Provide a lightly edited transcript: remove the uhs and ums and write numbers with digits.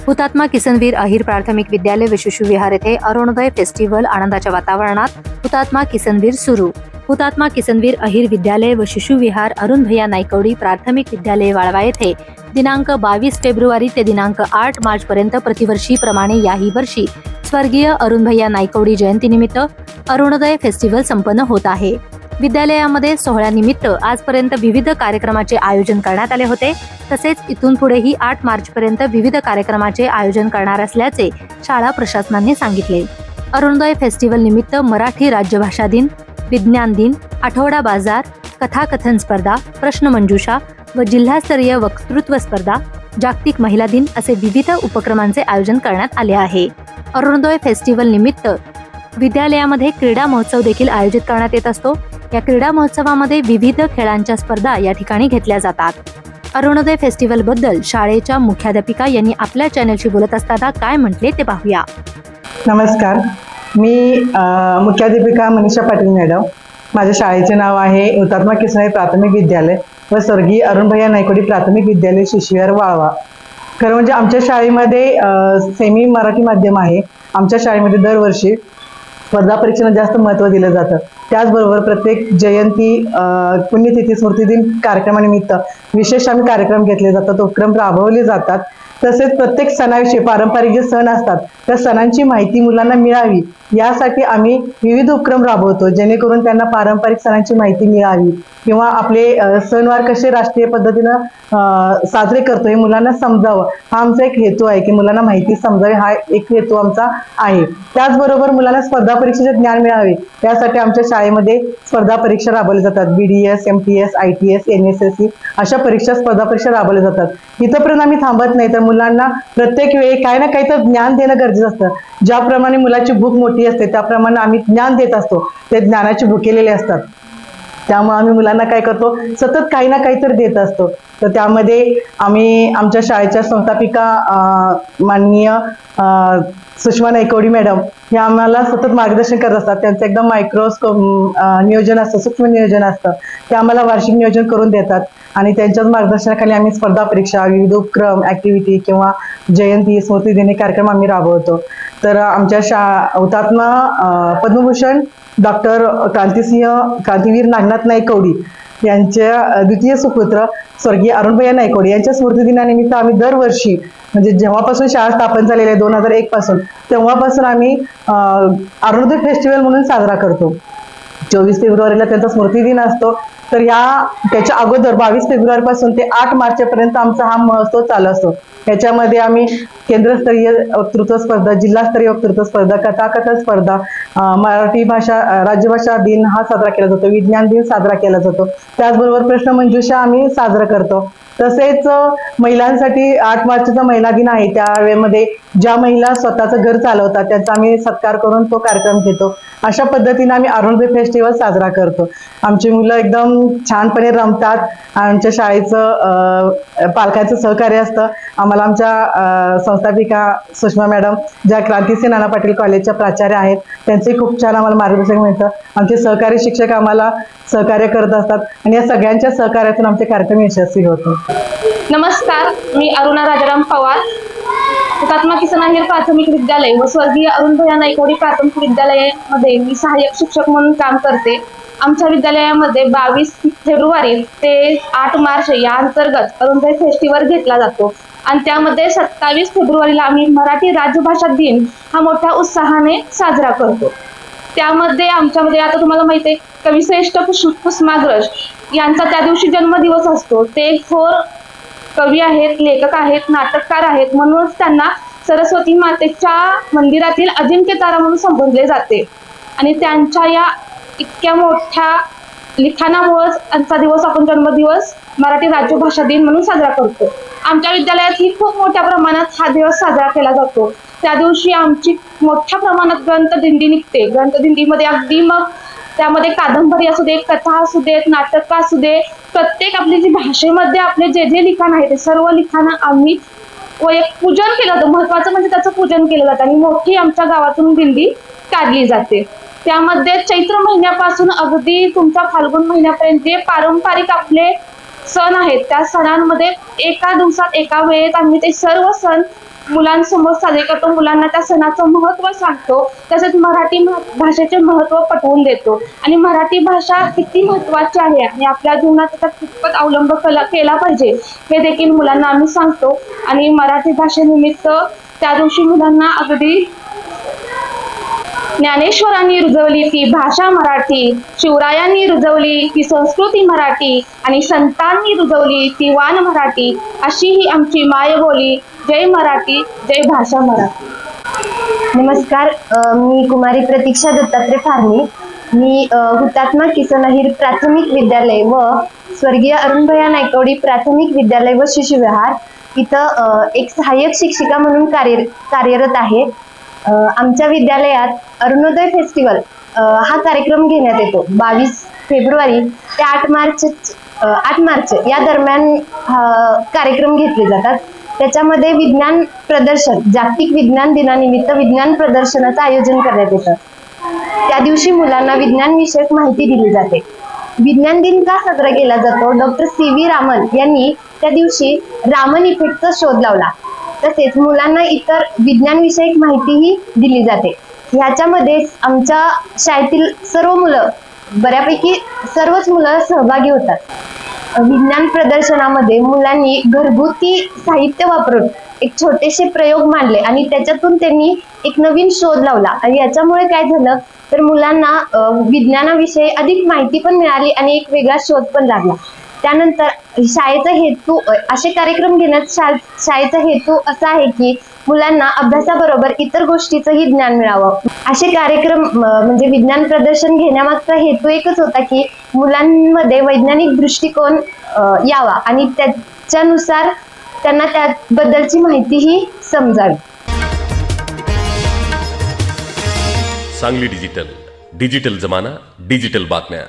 हुतात्मा किसनवीर अहिर प्राथमिक विद्यालय व शिशु विहार येथे अरुणोदय फेस्टिवल आनंदाच्या वातावरणात हुतात्मा किसनवीर सुरू। हुतात्मा किसनवीर अहिर विद्यालय व शिशु विहार अरुण भैया नायकवडी प्राथमिक विद्यालय वाळवा येथे दिनांक 22 फेब्रुवारी ते दिनांक 8 मार्च पर्यंत प्रतिवर्षी प्रमाणे याही वर्षी स्वर्गीय अरुण भैया नायकवडी जयंतीनिमित्त अरुणोदय फेस्टिवल संपन्न होत आहे। विद्यालयामध्ये सोहळ्यानिमित्त आजपर्यंत विविध कार्यक्रमाचे आयोजन करण्यात आले होते। तसेच इथून पुढेही 8 मार्च पर्यंत विविध कार्यक्रमाचे आयोजन करणार असल्याचे शाळा प्रशासनाने सांगितले। अरुणोदय फेस्टिवल निमित्त मराठी राज्यभाषा दिन, विज्ञान दिन, आठवडा बाजार, कथाकथन स्पर्धा, प्रश्नमंजुषा व जिल्हास्तरीय वक्तृत्व स्पर्धा, जागतिक महिला दिन असे विविध उपक्रमांचे आयोजन करण्यात आले आहे। अरुणोदय फेस्टिवल निमित्त विद्यालयामध्ये क्रीडा महोत्सव देखील आयोजित करण्यात येत असतो। या क्रीडा महोत्सवामध्ये विविध खेळांच्या स्पर्धा या ठिकाणी घेतल्या जातात। अरुणोदय फेस्टिवल बद्दल शाळेच्या मुख्याध्यापिका यांनी आपल्या चॅनलशी बोलत असताना काय म्हटले ते पाहूया। नमस्कार, मी मुख्याध्यापिका मनीषा पाटील मॅडम। माझ्या शाळेचे नाव आहे हुतात्मा किसनवीर प्राथमिक विद्यालय व स्वर्गीय अरुण भैया नायकवडी प्राथमिक विद्यालय शिशु विहार वाळवा। खरं म्हणजे आमच्या शाळेमध्ये सेमी मराठी माध्यम आहे। आमच्या शाळेमध्ये दरवर्षी स्पर्धा परीक्षेला जास्त महत्त्व दिलं जातं। त्याचबरोबर प्रत्येक जयंती, पुण्यतिथी, स्मृतिदिन कार्यक्रमानिमित्त विशेष आम्ही कार्यक्रम घेतले जातात, उपक्रम राबवले जातात। तसेच प्रत्येक सणाविषयी पारंपरिक जे सण असतात त्या सणांची माहिती मुलांना मिळावी यासाठी आम्ही विविध उपक्रम राबवतो, जेणेकरून त्यांना पारंपरिक सणांची माहिती मिळावी किंवा आपले सणवार कसे राष्ट्रीय पद्धतीनं साजरे करतो हे मुलांना समजावं, हा आमचा एक हेतू आहे की मुलांना माहिती समजावी, हा एक हेतू आमचा आहे। त्याचबरोबर मुलांना स्पर्धा परीक्षेचे ज्ञान मिळावे यासाठी आमच्या शाळेमध्ये स्पर्धा परीक्षा राबवल्या जातात। BDS, MTS, ITS, NSSC अशा स्पर्धा परीक्षा राबवल्या जातात। इथपर्यंत आम्ही थांबत नाही, तर मुलांना प्रत्येक वेळी काही ना काही तर ज्ञान देणं गरजेचं असतं। ज्याप्रमाणे मुलाची भूक मोठी असते त्याप्रमाणे आम्ही ज्ञान देत असतो, ते ज्ञानाची भुकेलेले असतात। त्यामुळे आम्ही मुलांना काय करतो, सतत काही ना काही तर देत असतो। तर त्यामध्ये आम्ही आमच्या शाळेच्या संस्थापिका माननीय सुषमा नायकवडी मॅडम हे आम्हाला सतत मार्गदर्शन करत असतात। त्यांचं एकदम मायक्रोस्कोप नियोजन असतं, सूक्ष्म नियोजन असतं, ते आम्हाला वार्षिक नियोजन करून देतात आणि त्यांच्याच मार्गदर्शनाखाली आम्ही स्पर्धा परीक्षा, विविध उपक्रम, ऍक्टिव्हिटी किंवा जयंती, स्मृतिदिनी कार्यक्रम आम्ही राबवतो। तर आमच्या हुतात्मा पद्मभूषण डॉक्टर क्रांतिवीर नागनाथ नायकवडी यांच्या द्वितीय सुपुत्र स्वर्गीय अरुण भैया नायकवडी यांच्या स्मृतिदिनानिमित्त आम्ही दरवर्षी, म्हणजे जेव्हापासून शाळा स्थापन झालेली आहे 2001 पासून, तेव्हापासून आम्ही अरुणोदय फेस्टिवल म्हणून साजरा करतो। 24 फेब्रुवारीला त्यांचा स्मृतिदिन असतो, तर त्याच्या अगोदर 22 फेब्रुवारी पासून ते 8 मार्च पर्यंत आमचा हा महोत्सव चालू असतो। याच्यामध्ये आम्ही केंद्रस्तरीय वक्तृत्व स्पर्धा, जिल्हास्तरीय वक्तृत्व स्पर्धा, कथाकथन स्पर्धा, मराठी भाषा राज्यभाषा दिन हा साजरा केला जातो, विज्ञान दिन साजरा केला जातो। त्याचबरोबर प्रश्नमंजुषा आम्ही साजरा करतो। तसेच महिलांसाठी 8 मार्चचा महिला दिन आहे, त्यावेळेमध्ये ज्या महिला स्वतःचं घर चालवतात त्यांचा आम्ही सत्कार करून तो कार्यक्रम घेतो। अशा पद्धतीने आम्ही अरुणोदय फेस्टिवल साजरा करतो। आमची मुलं एकदम छानपणे रमतात। आमच्या शाळेचं पालकांचं सहकार्य असतं आम्हाला। आमच्या संस्थापिका सुषमा मॅडम ज्या क्रांतिसिंह नाना पाटील कॉलेजच्या प्राचार्य आहेत, त्यांचे खूप छान आम्हाला मार्गदर्शन मिळतं। आमचे सहकारी शिक्षक आम्हाला सहकार्य करत असतात आणि या सगळ्यांच्या सहकार्यातून आमचे कार्यक्रम यशस्वी होतो। नमस्कार, मी अरुणा राजाराम पवार, हुतात्मा किसन अहिर प्राथमिक विद्यालय व स्वर्गीय अरुण भैया नायकवडी प्राथमिक विद्यालयामध्ये मी सहाय्यक शिक्षक म्हणून काम करते। आमच्या विद्यालयामध्ये 22 फेब्रुवारी ते 8 मार्च या अंतर्गत अरुणोदय फेस्टिवल घेतला जातो आणि त्यामध्ये 27 फेब्रुवारीला आम्ही मराठी राज्यभाषा दिन हा मोठ्या उत्साहाने साजरा करतो। त्यामध्ये आमच्यामध्ये आता तुम्हाला माहिती आहे कविश्रेष्ठ कुसुमाग्रज यांचा त्या दिवशी जन्मदिवस असतो। ते थोर कवी आहेत, लेखक आहेत, नाटककार आहेत, म्हणूनच त्यांना सरस्वती मातेच्या मंदिरातील अजिंक्य तारा म्हणून संबोधले जाते आणि त्यांच्या या इतक्या मोठ्या लिखाणामुळेच त्यांचा दिवस आपण जन्मदिवस मराठी राज्यभाषा दिन म्हणून साजरा करतो। आमच्या विद्यालयात ही खूप मोठ्या प्रमाणात हा दिवस साजरा केला जातो। त्या दिवशी आमची मोठ्या प्रमाणात ग्रंथदिंडी निघते। ग्रंथदिंडीमध्ये अगदी मग त्यामध्ये कादंबरी असू दे, कथा असू देत, नाटक असू दे, प्रत्येक आपली जी भाषेमध्ये आपले जे जे लिखाण आहे ते सर्व लिखाण आम्ही पूजन केलं जातं। महत्वाचं म्हणजे त्याचं पूजन केलं जातं आणि मोठी आमच्या गावातून दिंडी काढली जाते। त्यामध्ये चैत्र महिन्यापासून अगदी तुमच्या फाल्गुन महिन्यापर्यंत जे पारंपरिक आपले सण आहेत त्या सणांमध्ये एका दिवसात एका वेळेत आम्ही ते सर्व सण मुलांसमोर साजरे करतो, मुलांना त्या सणाचं महत्त्व सांगतो, तसेच मराठी भाषेचे महत्त्व पटवून देतो आणि मराठी भाषा किती महत्त्वाची आहे आणि आपल्या जीवनात त्याचा कितपत अवलंब केला पाहिजे हे देखील मुलांना आम्ही सांगतो. आणि मराठी भाषेनिमित्त त्या दिवशी मुलांना अगदी ज्ञानेश्वरांनी रुजवली ती भाषा मराठी, शिवरायांनी रुजवली ती संस्कृती मराठी आणि संतांनी रुजवली ती वान मराठी, अशी ही आमची मायबोली. जय मराठी, जय भाषा मराठी. नमस्कार, मी कुमारी प्रतीक्षा दत्तात्रय फारणे. मी हुतात्मा किसन अहिर प्राथमिक विद्यालय व स्वर्गीय अरुणभैया नायकवडी प्राथमिक विद्यालय व शिशुविहार इथं एक सहाय्यक शिक्षिका म्हणून कार्यरत आहे. आमच्या विद्यालयात अरुणोदय फेस्टिवल हा कार्यक्रम घेण्यात येतो. 22 फेब्रुवारी ते 8 मार्च या दरम्यान कार्यक्रम घेतले जातात. त्याच्यामध्ये विज्ञान प्रदर्शन, जागतिक विज्ञान दिनानिमित्त विज्ञान प्रदर्शनाचं आयोजन करण्यात येतं. त्या दिवशी मुलांना विज्ञान विषयक माहिती दिली जाते. विज्ञान दिन का साजरा केला जातो? Doctor C.V. रामन यांनी त्या दिवशी रामन इफेक्टचा शोध लावला. तसेच मुलांना इतर विज्ञान विषयक माहितीही दिली जाते. ह्याच्यामध्ये आमच्या शाळेतील सर्व मुलं, बऱ्यापैकी सर्वच मुलं सहभागी होतात. विज्ञान प्रदर्शनामध्ये मुलांनी घरगुती साहित्य वापरून एक छोटेसे प्रयोग मांडले आणि त्याच्यातून त्यांनी एक नवीन शोध लावला. आणि याच्यामुळे काय झालं तर मुलांना विज्ञानाविषयी अधिक माहिती पण मिळाली आणि एक वेगळा शोध पण लागला. त्यानंतर शाळेचा हेतू, असे कार्यक्रम घेण्याचा शाळेचा हेतू असा आहे की मुलांना अभ्यासाबरोबर इतर गोष्टीचंही ज्ञान मिळावं. असे कार्यक्रम म्हणजे विज्ञान प्रदर्शन घेण्यामागचा हेतू एकच होता की मुलांमध्ये वैज्ञानिक दृष्टिकोन यावा आणि त्याच्यानुसार त्यांना त्याबद्दलची माहितीही समजावी. सांगली डिजिटल जमाना, डिजिटल बातम्या.